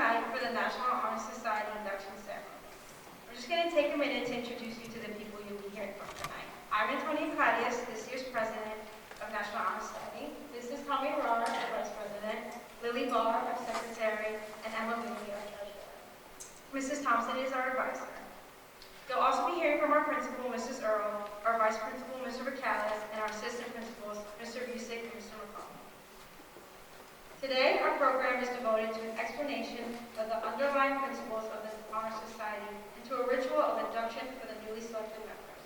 tonight for the National Honor Society induction ceremony. I'm just going to take a minute to introduce you to the people you'll be hearing from tonight. I'm Antonia Kladias, this year's president of National Honor Society. This is Rahr, our vice president, Barr, our secretary, and Emma, our treasurer. Mrs. Thompson is our advisor. You'll also be hearing from our principal, Mrs. Earl, our vice principal, Mr. Bacalles, and our assistant principals, Mr. Buseck and Mr. McCawley. Today, our program is devoted to an explanation of the underlying principles of the Honor Society and to a ritual of induction for the newly selected members.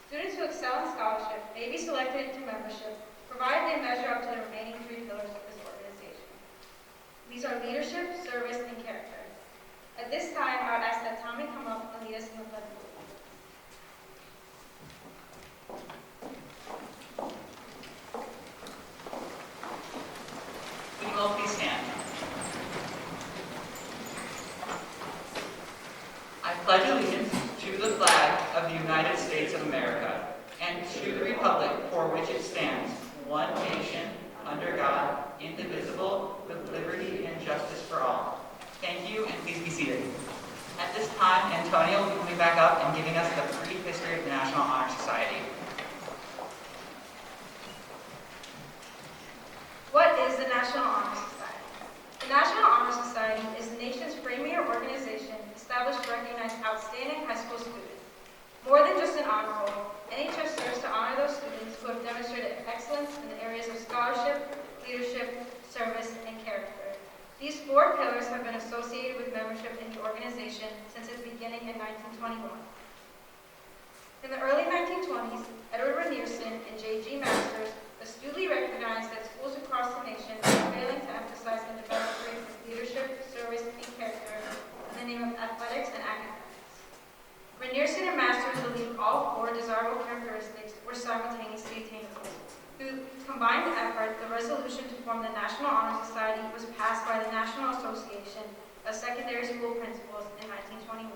Students who excel in scholarship may be selected into membership, provided they measure up to the remaining three pillars of this organization. These are leadership, service, and character. At this time, I would ask that Tommy come up and lead us in the pledge of allegiance. Will you all please stand? I pledge allegiance to the flag of the United States of America and to the republic for which it stands, one nation, under God, indivisible, with liberty and justice for all. Thank you, and please be seated. At this time, Antonia will be coming back up and giving us the brief history of the National Honor Society. What is the National Honor Society? The National Honor Society is the nation's premier organization established to recognize outstanding high school students. More than just an honor roll, NHS serves to honor those students who have demonstrated excellence in the areas of scholarship, leadership, service, and character. These four pillars have been associated with membership in the organization since its beginning in 1921. In the early 1920s, Edward Rahr and J.G. Masters astutely recognized that schools across the nation were failing to emphasize the development of leadership, service, and character in the name of athletics and academics. Rahr and Masters believed all four desirable characteristics were simultaneously attainable. Through combined effort, the resolution to form the National Honor Society was passed by the National Association of Secondary School Principals in 1921.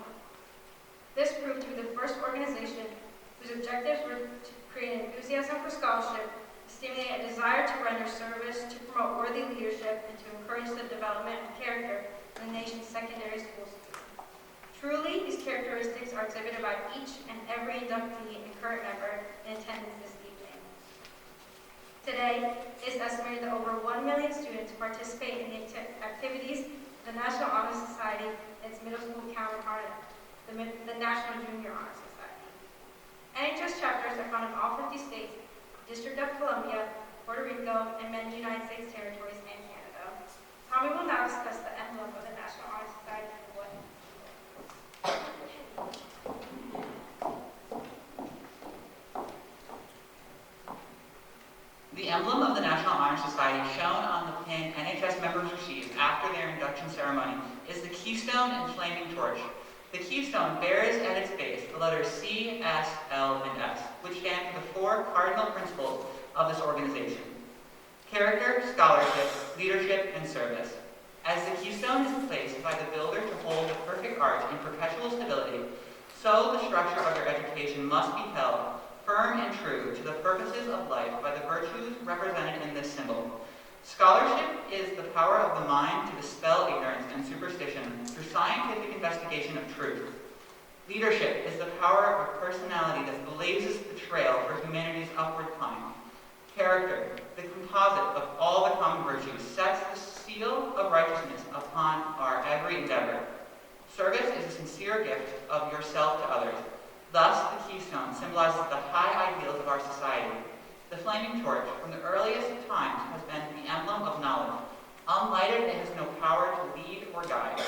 This proved to be the first organization whose objectives were to create enthusiasm for scholarship, stimulate a desire to render service, to promote worthy leadership, and to encourage the development of character in the nation's secondary school system. Truly, these characteristics are exhibited by each and every inductee and current member in attendance this evening. Today, it is estimated that over 1 million students participate in the activities of the National Honor Society and its middle school counterpart, the National Junior Honor Society. NHS chapters are found in all 50 states, District of Columbia, Puerto Rico, and many United States territories and Canada. Tommy will now discuss the emblem of the National Honor Society and what it means. The emblem of the National Honor Society shown on the pin NHS members receive after their induction ceremony is the keystone and flaming torch. The keystone bears at its base the letters C, S, L, and S, which stand for the four cardinal principles of this organization: character, scholarship, leadership, and service. As the keystone is placed by the builder to hold the perfect arch in perpetual stability, so the structure of your education must be held firm and true to the purposes of life by the virtues represented in this symbol. Scholarship is the power of the mind to dispel ignorance and superstition through scientific investigation of truth. Leadership is the power of personality that blazes the trail for humanity's upward climb. Character, the composite of all the common virtues, sets the seal of righteousness upon our every endeavor. Service is a sincere gift of yourself to others. Thus, the keystone symbolizes the high ideals of our society. The flaming torch, from the earliest times, has been the emblem of knowledge. Unlighted, it has no power to lead or guide.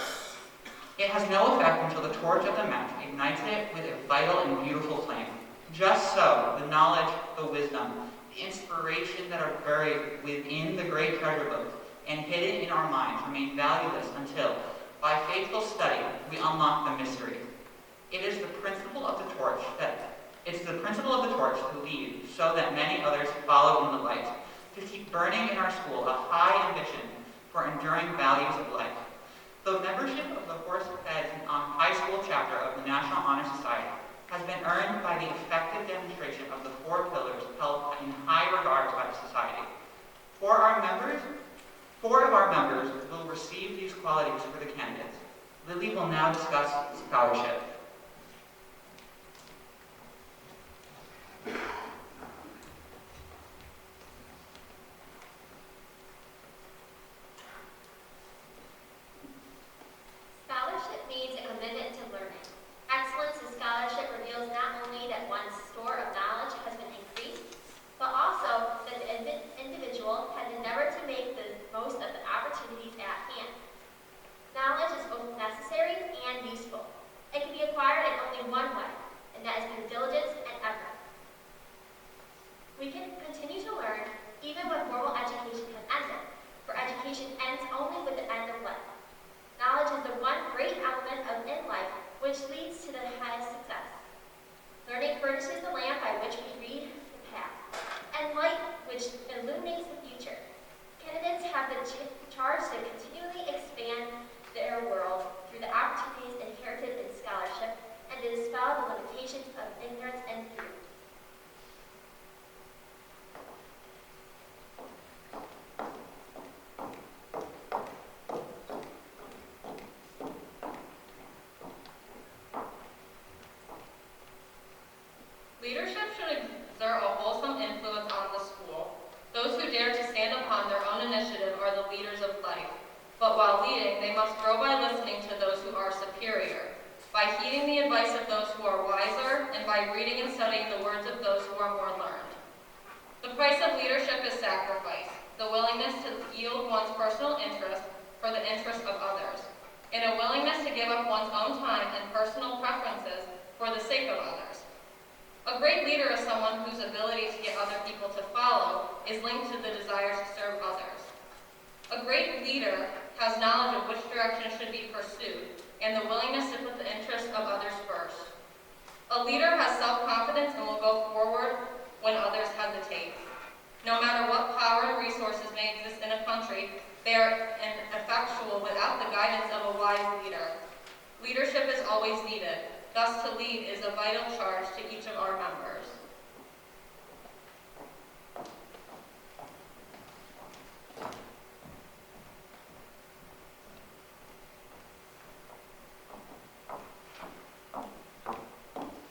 It has no effect until the torch of the match ignites it with a vital and beautiful flame. Just so, the knowledge, the wisdom, the inspiration that are buried within the great treasure book and hidden in our minds remain valueless until, by faithful study, we unlock the mystery. It is the principle of the torch to lead so that many others follow in the light, to keep burning in our school a high ambition for enduring values of life. The membership of the Horseheads High School chapter of the National Honor Society has been earned by the effective demonstration of the four pillars held in high regard by the society. Four of our members will receive these qualities Lily will now discuss scholarship. Scholarship means a commitment to learning. Excellence in scholarship reveals not only that one's store of knowledge has been increased, but also that the individual has endeavored to make the most of the opportunities at hand. Knowledge is both necessary and useful. It can be acquired in only one way, and that is through diligence and effort. We can continue to learn even when formal education has ended, for education ends only with the end of life. Knowledge is the one great element in life which leads to the highest success. Learning furnishes the lamp by which we read the path, and light which illuminates the future. Candidates have the charge to continually expand their world through the opportunities inherited in scholarship and to dispel the limitations of ignorance and fear. Leadership should exert a wholesome influence on the school. Those who dare to stand upon their own initiative are the leaders of life. But while leading, they must grow by listening to those who are superior, by heeding the advice of those who are wiser, and by reading and studying the words of those who are more learned. The price of leadership is sacrifice, the willingness to yield one's personal interest for the interest of others, and a willingness to give up one's own time and personal preferences for the sake of others. A great leader is someone whose ability to get other people to follow is linked to the desire to serve others. A great leader has knowledge of which direction should be pursued and the willingness to put the interests of others first. A leader has self-confidence and will go forward when others hesitate. No matter what power and resources may exist in a country, they are ineffectual without the guidance of a wise leader. Leadership is always needed. Thus, to lead is a vital charge to each of our members.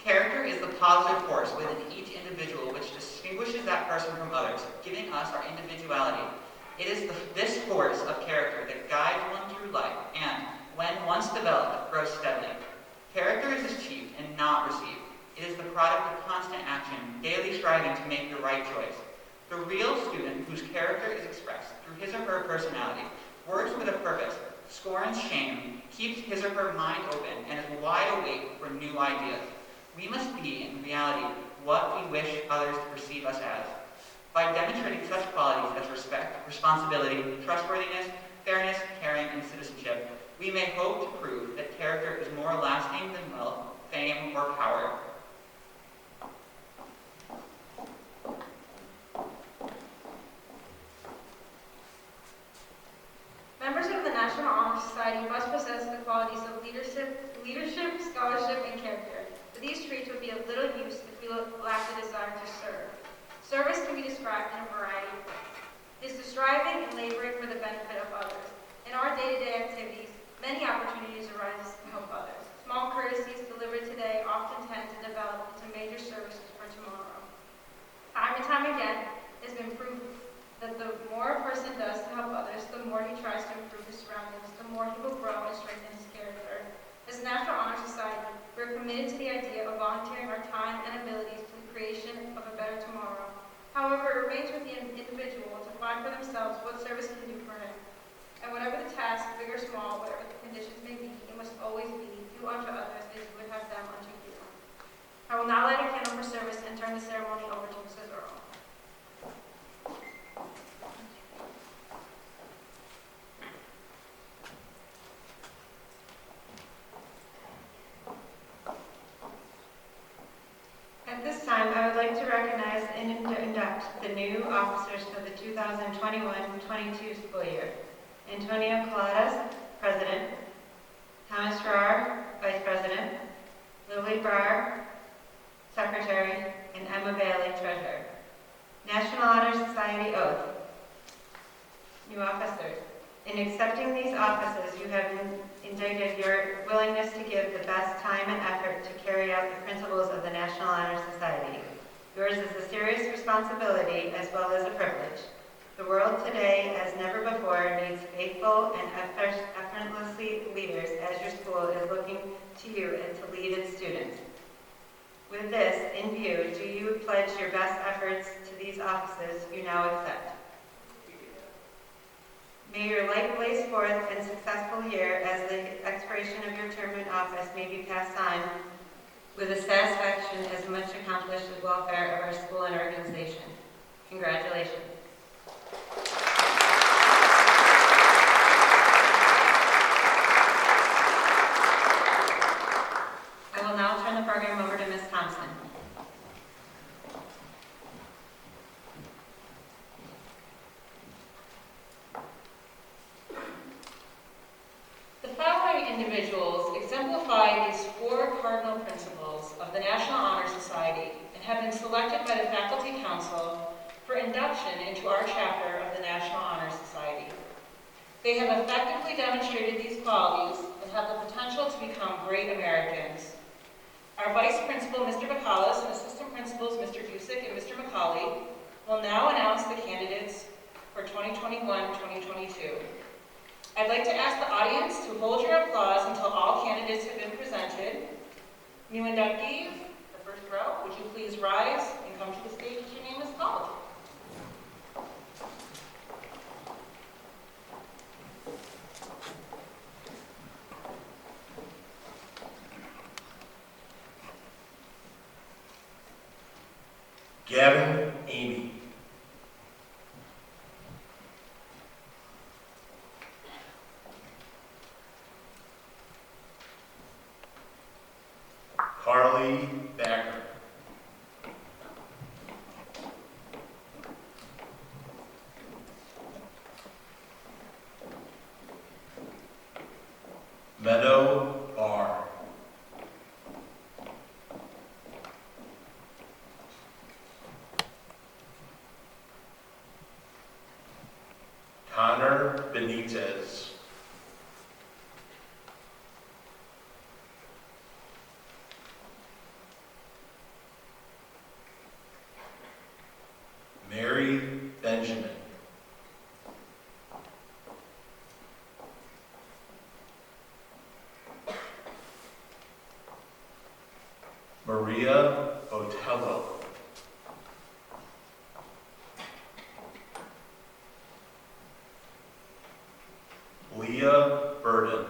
Character is the positive force within each individual which distinguishes that person from others, giving us our individuality. It is this force of character that guides one through life and, when once developed, grows steadily. Character is achieved and not received. It is the product of constant action, daily striving to make the right choice. The real student whose character is expressed through his or her personality, works with a purpose, scorns shame, keeps his or her mind open, and is wide awake for new ideas. We must be, in reality, what we wish others to perceive us as. By demonstrating such qualities as respect, responsibility, trustworthiness, fairness, caring, and citizenship, we may hope to prove that character is more lasting than wealth, fame, or power. Members of the National Honor Society must possess the qualities of leadership, scholarship, and character. But these traits would be of little use if we lack the desire to serve. Service can be described in a variety of ways. It is the striving and laboring for the benefit of others. In our day-to-day activities, many opportunities arise to help others. Small courtesies delivered today often tend to develop into major services for tomorrow. Time and time again, it has been proven that the more a person does to help others, the more he tries to improve his surroundings, the more he will grow and strengthen his character. As a National Honor Society, we are committed to the idea of volunteering our time and abilities to the creation of a better tomorrow. However, it remains with the individual to find for themselves what service can do for him. And whatever the task, big or small, whatever the conditions may be, it must always be, do unto others as you would have them unto you. I will now light a candle for service and turn the ceremony over to Mrs. Earl. At this time, I would like to recognize and induct the new officers for the 2021-22 school year. Antonia, Kladias, President. Rahr, Vice President. Lily Barr, Secretary, and Bacalles, Treasurer. National Honor Society Oath. New officers. In accepting these offices, you have indicted your willingness to give the best time and effort to carry out the principles of the National Honor Society. Yours is a serious responsibility as well as a privilege. The world today, as never before, needs faithful and effortlessly leaders as your school is looking to you and to lead its students. With this in view, do you pledge your best efforts to these offices you now accept? May your light blaze forth in successful year as the expiration of your term in office may be passed on with a satisfaction as much accomplished the welfare of our school and organization. Congratulations. I will now turn the program over to Ms. Thompson. The following individuals exemplify these four cardinal principles of the National Honor Society and have been selected by the Faculty Council for induction into our chapter of the National Honor Society. They have effectively demonstrated these qualities and have the potential to become great Americans. Our Vice Principal, Mr. Bacalles, and Assistant Principals, Mr. Buseck and Mr. McCawley, will now announce the candidates for 2021-2022. I'd like to ask the audience to hold your applause until all candidates have been presented. New inductee, the first row, would you please rise and come to the stage as your name is called. Gavin Amy. Carly Backer. Meadow Barr. Connor Benitez. Mary Benjamin. Maria Botello. Leah Burden.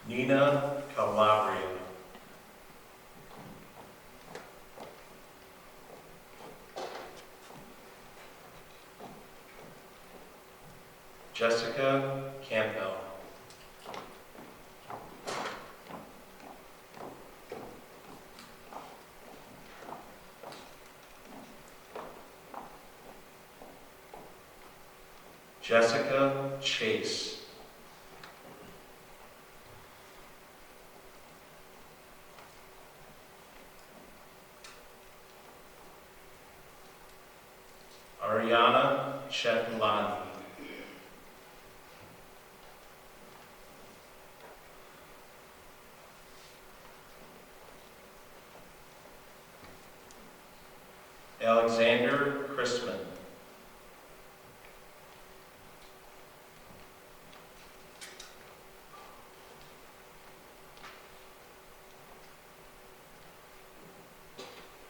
Nina Calabria. Jessica Campbell. Jessica Chase. Ariana Chetlani. Alexander Christman.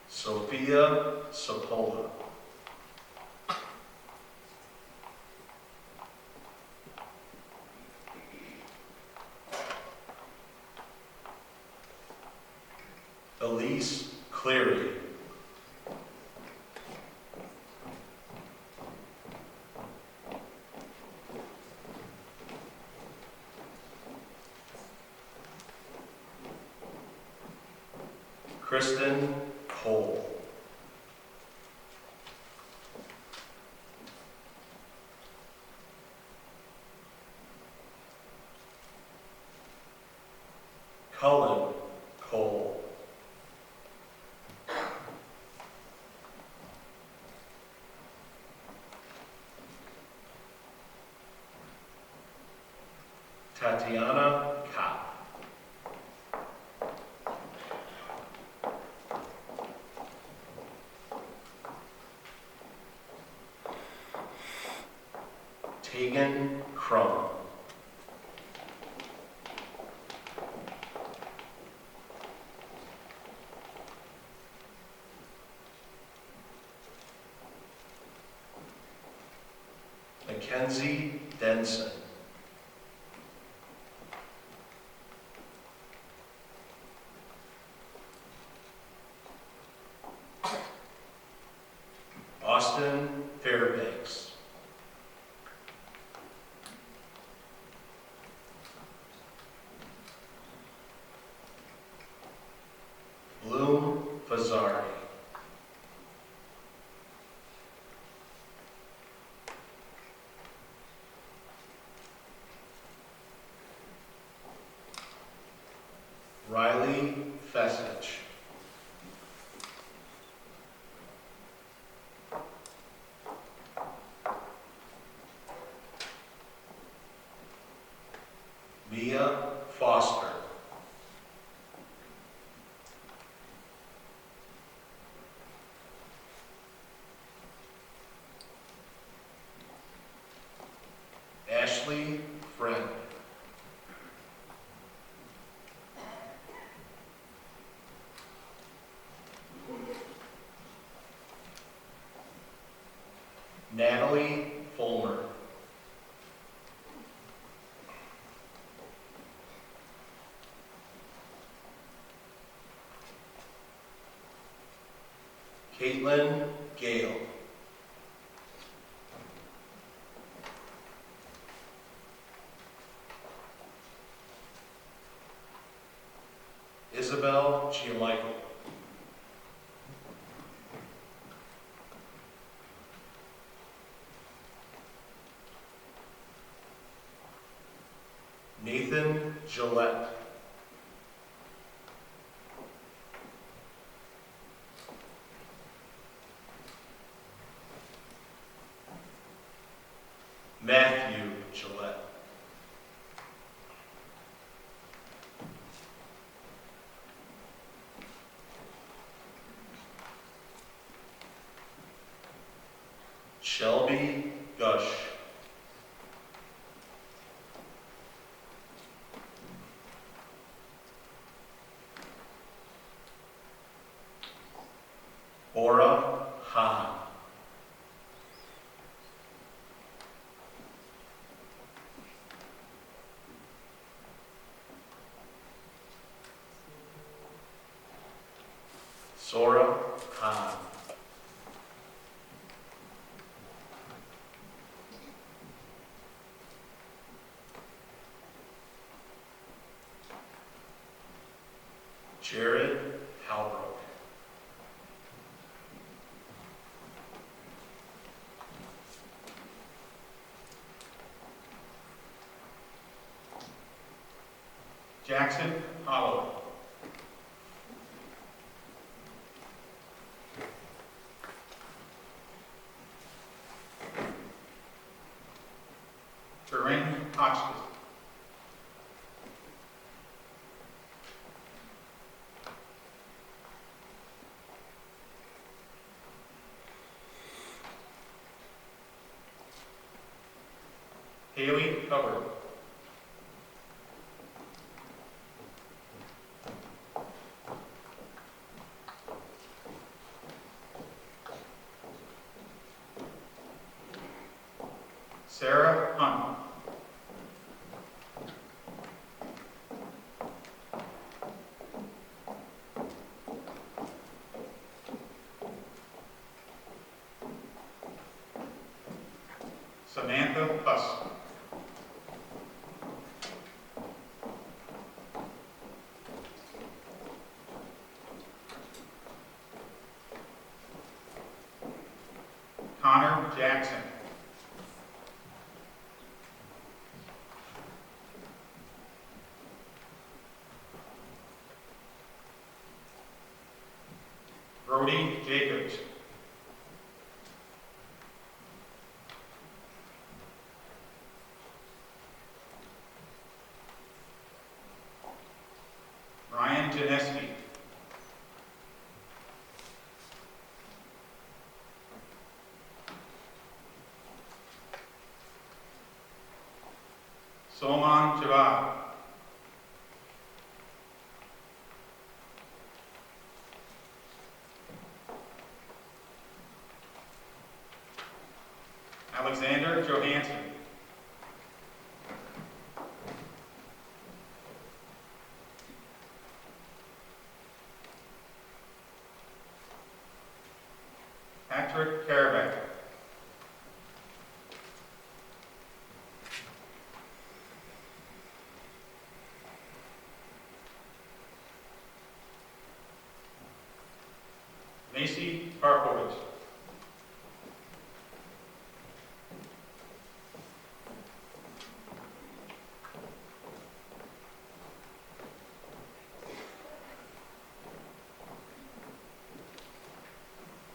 Sophia Sepulveda. Elise Cleary. Kristen Cole. Cullen Cole. Hagen Crum. Mackenzie Denson. Austin Fairbanks. Bloom Fazari. Riley Fesich. Mia Foster. Ashley Friend. Natalie Fulmer. Caitlin Gale. Isabel Giamichael. Nathan Gillette. Matthew Gillette. Shelby Gush. Bora Han. Sora Han. Jared Halbrook. Jackson Holloway. Corinne Hotchkiss. Haley Hubbard. Sarah Hunt. Samantha Huss. Connor Jackson. Brody Jacobs. Ryan Janeski. Salman Javad. Alexander Johansson. Patrick Karabeck. Macy Parkovich.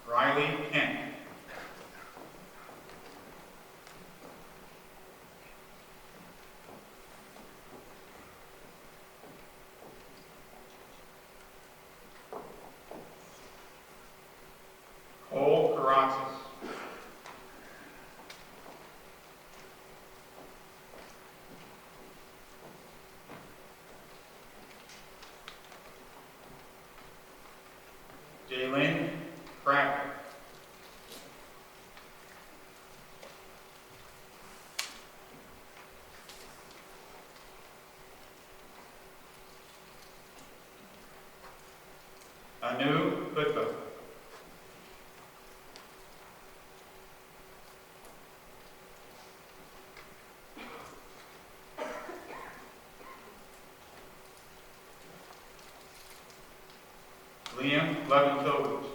Riley Kent. Cole Karatzis. Jalen Cracker. Anu Butler. Liam Leventovich.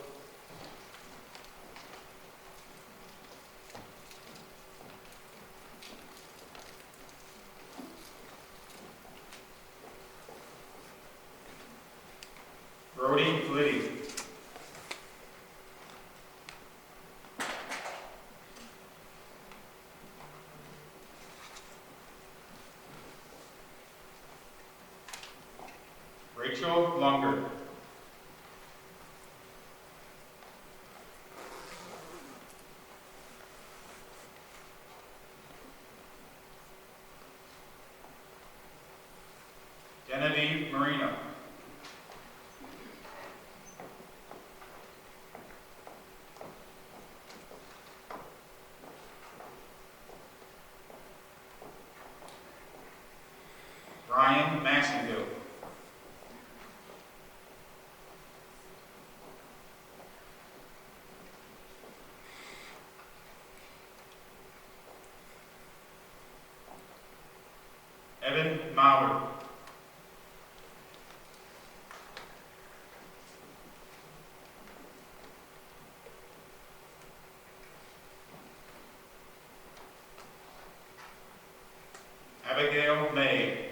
Brody Liddy. Rachel Lunger. Genevieve Marino. Ryan Massengill. Evan Mauer. Abigail May.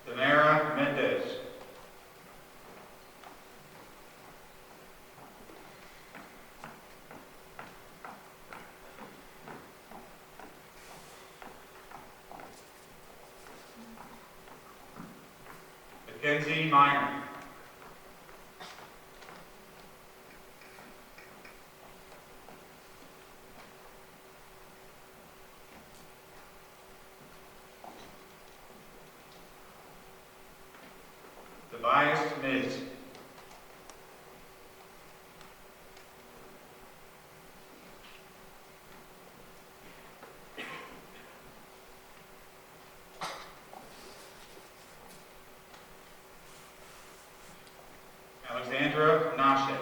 Tamara Mendez. Mackenzie Minor. Tobias Miz. Alexandra Nashe.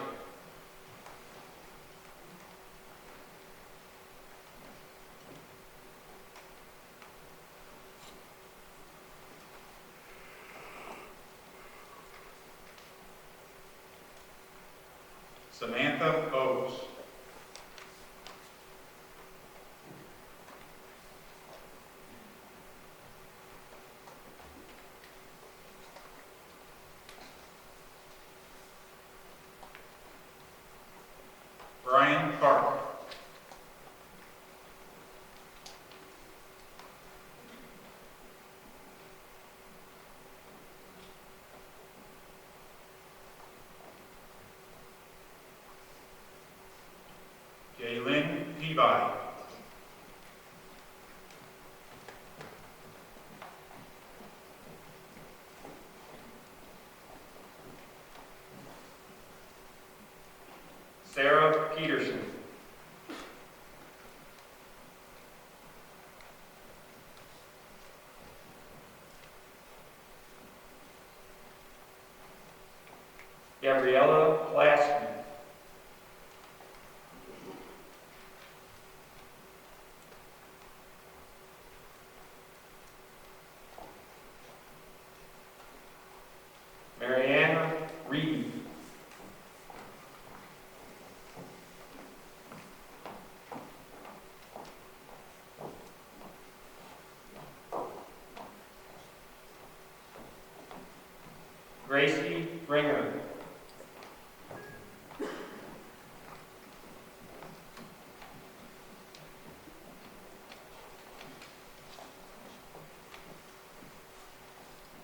Samantha Oates. Brian Park. Jaylyn Peabody. Sarah Peterson. Gabriella Glassman. Marianne Reed. Gracie Bringer.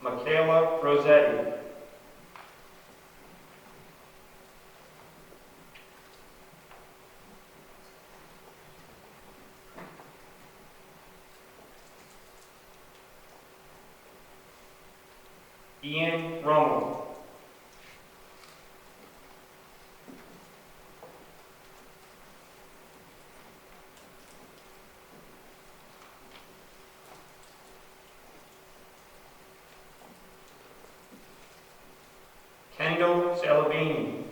Michaela Rossetti. Ian Rommel. Kendall Salabini.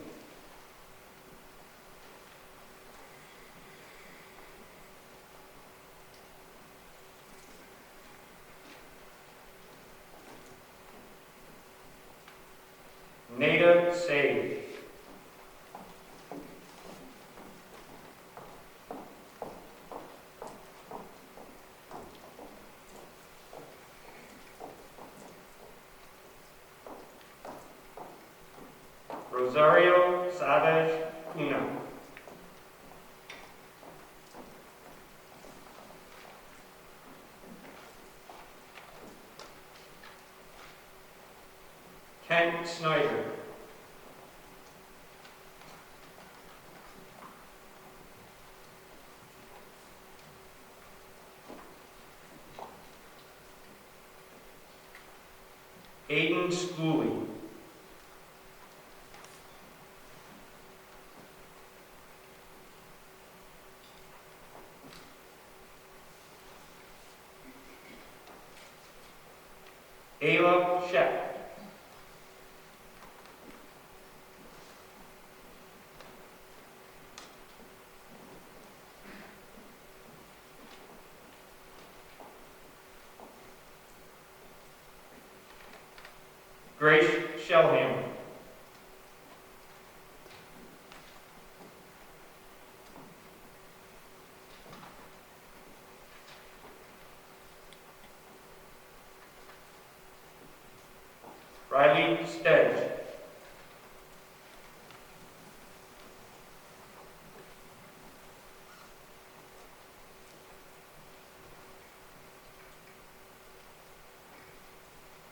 Nada Sade. Rosario Savage Cuna. Kent Snyder. Aiden Schooley. Ayla Sheck. Grace Shellham. Riley Stedge.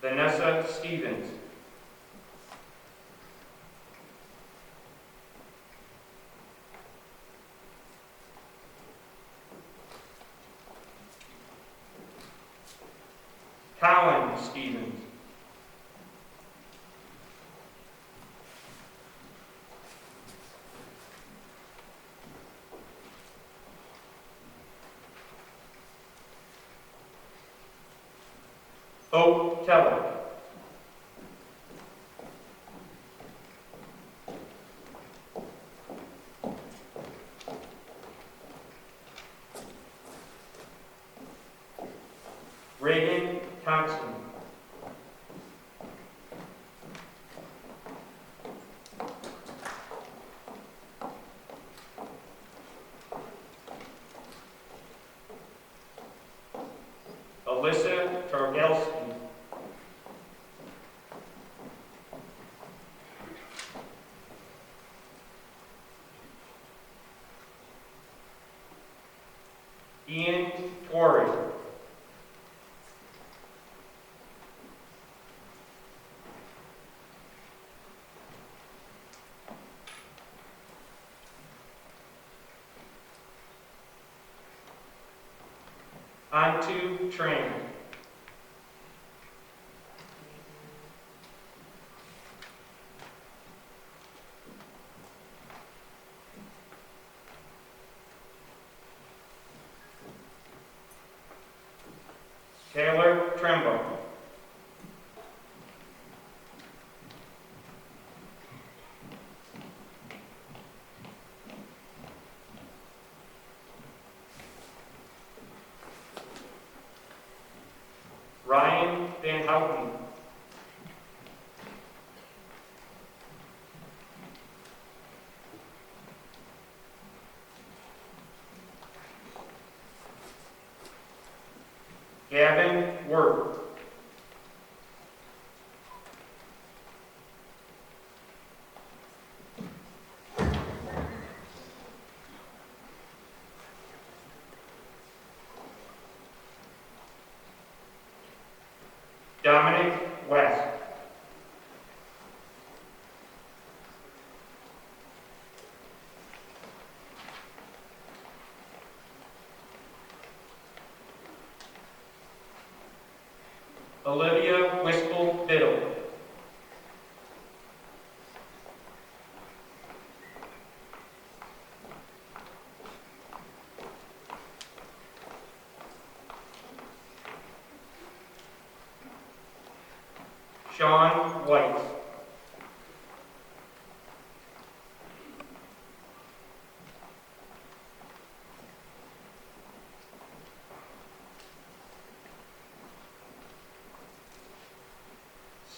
Vanessa Stevens. Colin Stevens. Hope Teller. Reagan Thompson. Alyssa Targelski. Ian Torrey. onto train. Taylor Trimble. Ryan Van Houten. Gavin Worth. Dominic West. Olivia Wistful Biddle. Sean White.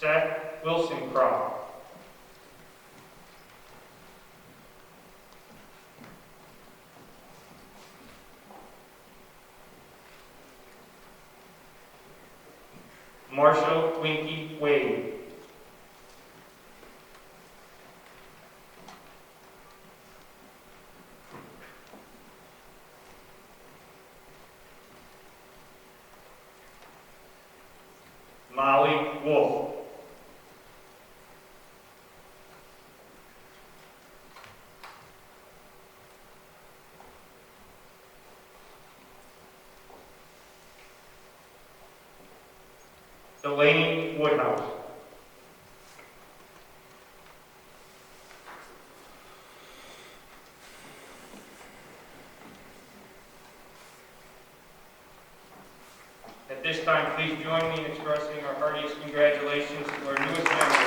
Seth Wilson Croft. Marshall Winky Wade. Molly Wolf. Delaney Woodhouse. At this time, please join me in expressing our heartiest congratulations to our newest member.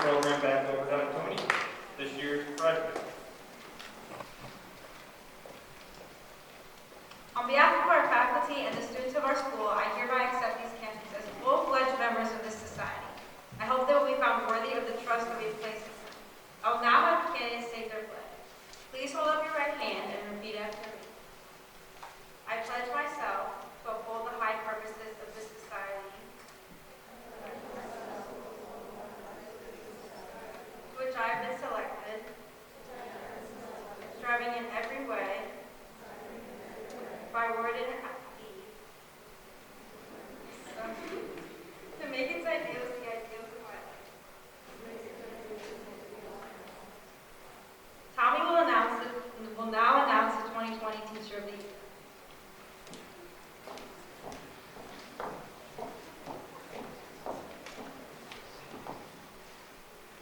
Program back over to Antonia, this year's president. On behalf of our faculty and the students of our school, I hereby accept these candidates as full-fledged members of this society. I hope they will be found worthy of the trust that we have placed in them. I will now have the candidates say their pledge. Please hold up your right hand and repeat after me. I pledge myself to uphold the high purposes of this society, to which I have been selected, striving in every way, by word and deed, to make its ideals the ideals of my life. Tommy will now announce the 2020 Teacher of the Year.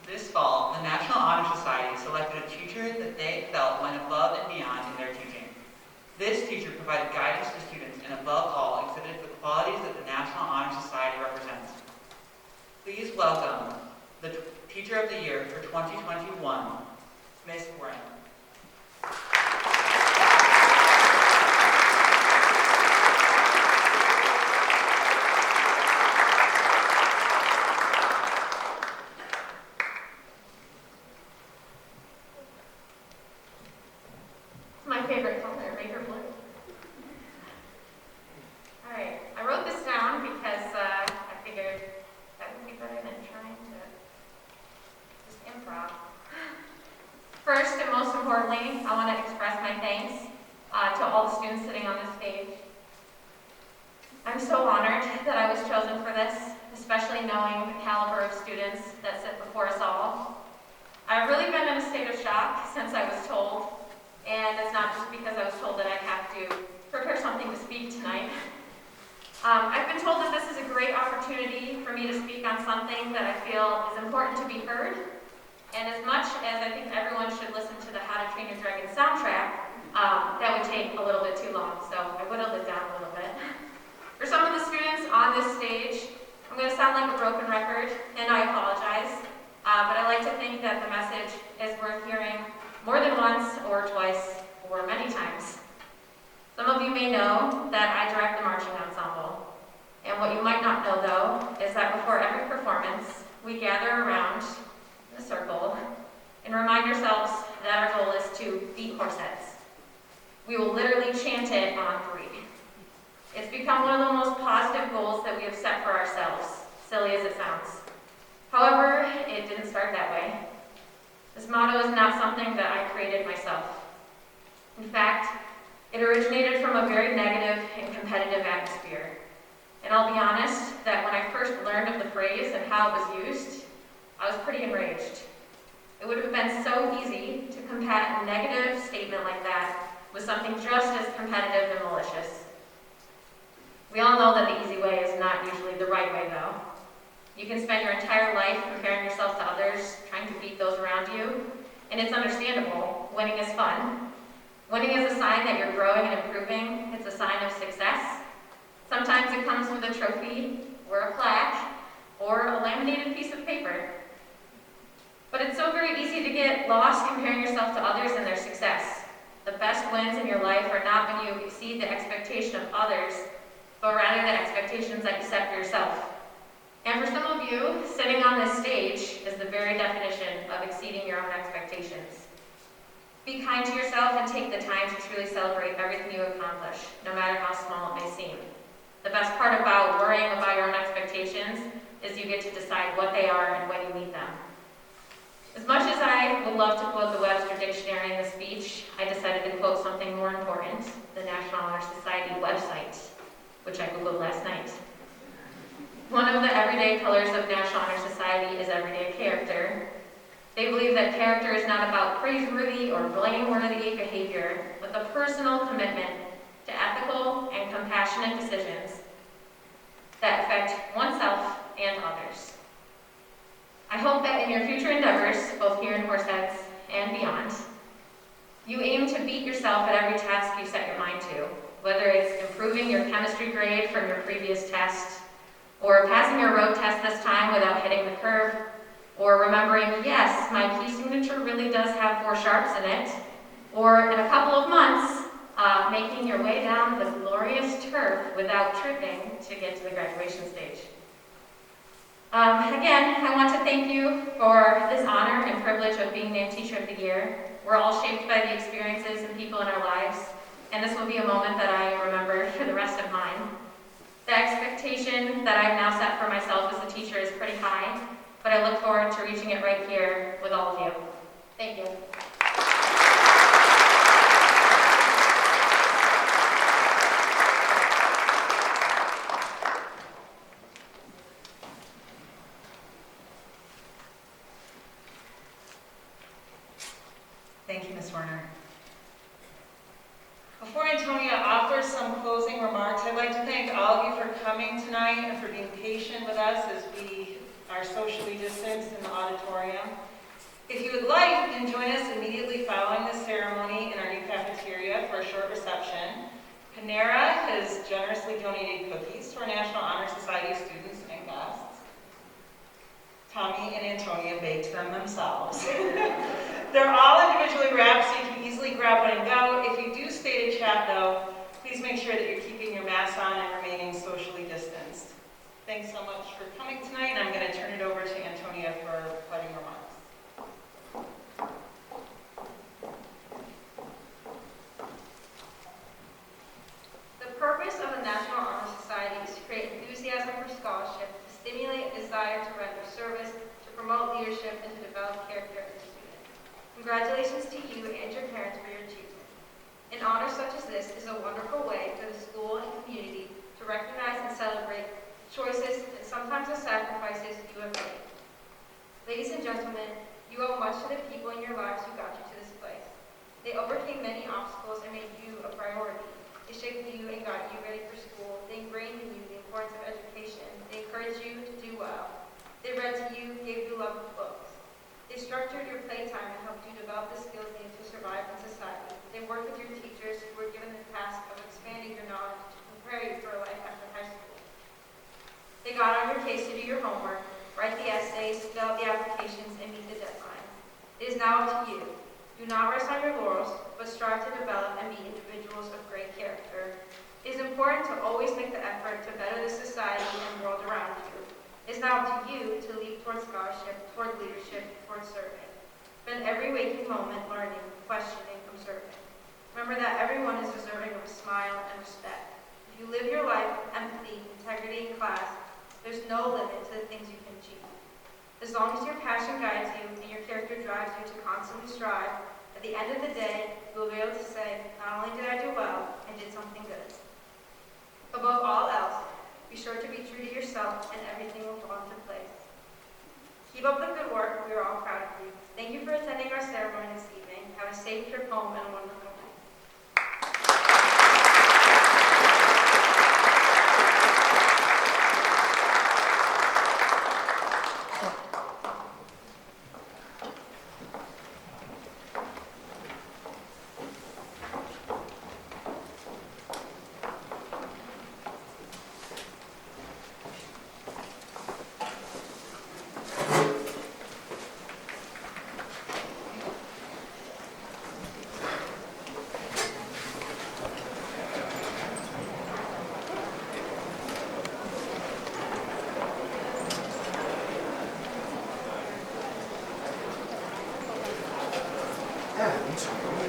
This fall, the National Honor Society selected a teacher that they felt went above and beyond in their teaching. This teacher provided guidance to students and above all exhibited the qualities that the National Honor Society represents. Please welcome the Teacher of the Year for 2021, Miss Brown. My favorite color, Rahr blue. All right, I wrote this down because I figured that would be better than trying to just improv. First and most importantly, I want to express my thanks to all the students sitting on this stage. I'm so honored that I was chosen for this, especially knowing the caliber of students that sit before us all. I've really been in a state of shock since I was told, and it's not just because I was told that I have to prepare something to speak tonight. I've been told that this is a great opportunity for me to speak on something that I feel is important to be heard, and as much as I think everyone should listen to the How to Train Your Dragon soundtrack, that would take a little bit too long, so I whittled it down a little bit. For some of the students on this stage, I'm going to sound like a broken record, and I apologize, but I like to think that the message is worth hearing more than once or twice or many times. Some of you may know that I direct the marching ensemble, and what you might not know, though, is that before every performance, we gather around in a circle and remind ourselves that our goal is to beat Horseheads. We will literally chant it on 3. It's become one of the most positive goals that we have set for ourselves, silly as it sounds. However, it didn't start that way. This motto is not something that I created myself. In fact, it originated from a very negative and competitive atmosphere. And I'll be honest that when I first learned of the phrase and how it was used, I was pretty enraged. It would have been so easy to combat a negative statement like that with something just as competitive and malicious. We all know that the easy way is not usually the right way, though. You can spend your entire life comparing yourself to others, trying to beat those around you, and it's understandable. Winning is fun. Winning is a sign that you're growing and improving. It's a sign of success. Sometimes it comes with a trophy, or a plaque, or a laminated piece of paper. But it's so very easy to get lost comparing yourself to others and their success. The best wins in your life are not when you exceed the expectation of others, but rather the expectations that you set for yourself. And for some of you, sitting on this stage is the very definition of exceeding your own expectations. Be kind to yourself and take the time to truly celebrate everything you accomplish, no matter how small it may seem. The best part about worrying about your own expectations is you get to decide what they are and when you meet them. As much as I would love to quote the Webster Dictionary in the speech, I decided to quote something more important, the National Honor Society website, which I Googled last night. One of the everyday colors of National Honor Society is everyday character. They believe that character is not about praiseworthy or blameworthy behavior, but the personal commitment to ethical and compassionate decisions that affect oneself and others. I hope that in your future endeavors, both here in Horseheads and beyond, you aim to beat yourself at every task you set your mind to, whether it's improving your chemistry grade from your previous test, or passing your road test this time without hitting the curve, or remembering, yes, my key signature really does have 4 sharps in it, or in a couple of months, making your way down the glorious turf without tripping to get to the graduation stage. Again, I want to thank you for this honor and privilege of being named Teacher of the Year. We're all shaped by the experiences and people in our lives, and this will be a moment that I remember for the rest of mine. The expectation that I've now set for myself as a teacher is pretty high, but I look forward to reaching it right here with all of you. Thank you. Thank you, Ms. Werner. Before Antonia offers some closing remarks, I'd like to thank all of you for coming tonight and for being patient with us as we are socially distanced in the auditorium. If you would like, you can join us immediately following this ceremony in our new cafeteria for a short reception. Panera has generously donated cookies to our National Honor Society students and guests. Tommy and Antonia baked them themselves. They're all individually wrapped so you can easily grab one and go. If you do stay to chat though, please make sure that you're keeping your mask on and remaining socially distanced. Thanks so much for coming tonight, and I'm going to turn it over to Antonia for parting remarks. The purpose of the National Honor Society is to create enthusiasm for scholarship, to stimulate desire to render service, to promote leadership, and to develop character in the student. Congratulations to you and your parents for your achievement. An honor such as this is a wonderful way for the school and community to recognize your lives who got you to this place. They overcame many obstacles and made you a priority. They shaped you and got you ready for school. They ingrained in you the importance of education. They encouraged you to do well. They read to you, gave you love of books. They structured your playtime and helped you develop the skills needed to survive in society. They worked with your teachers who were given the task of expanding your knowledge to prepare you for life after high school. They got on your case to do your homework, write the essays, fill out the applications, and meet the deadline. It is now up to you. Do not rest on your laurels, but strive to develop and be individuals of great character. It is important to always make the effort to better the society and world around you. It is now up to you to leap towards scholarship, toward leadership, towards serving. Spend every waking moment learning, questioning, observing. Remember that everyone is deserving of a smile and respect. If you live your life with empathy, integrity, and class, there's no limit to the things you can achieve. As long as your passion guides you and your character drives you to constantly strive, at the end of the day, you will be able to say, not only did I do well, I did something good. Above all else, be sure to be true to yourself and everything will fall into place. Keep up the good work. We are all proud of you. Thank you for attending our ceremony this evening. Have a safe trip home and a wonderful night. And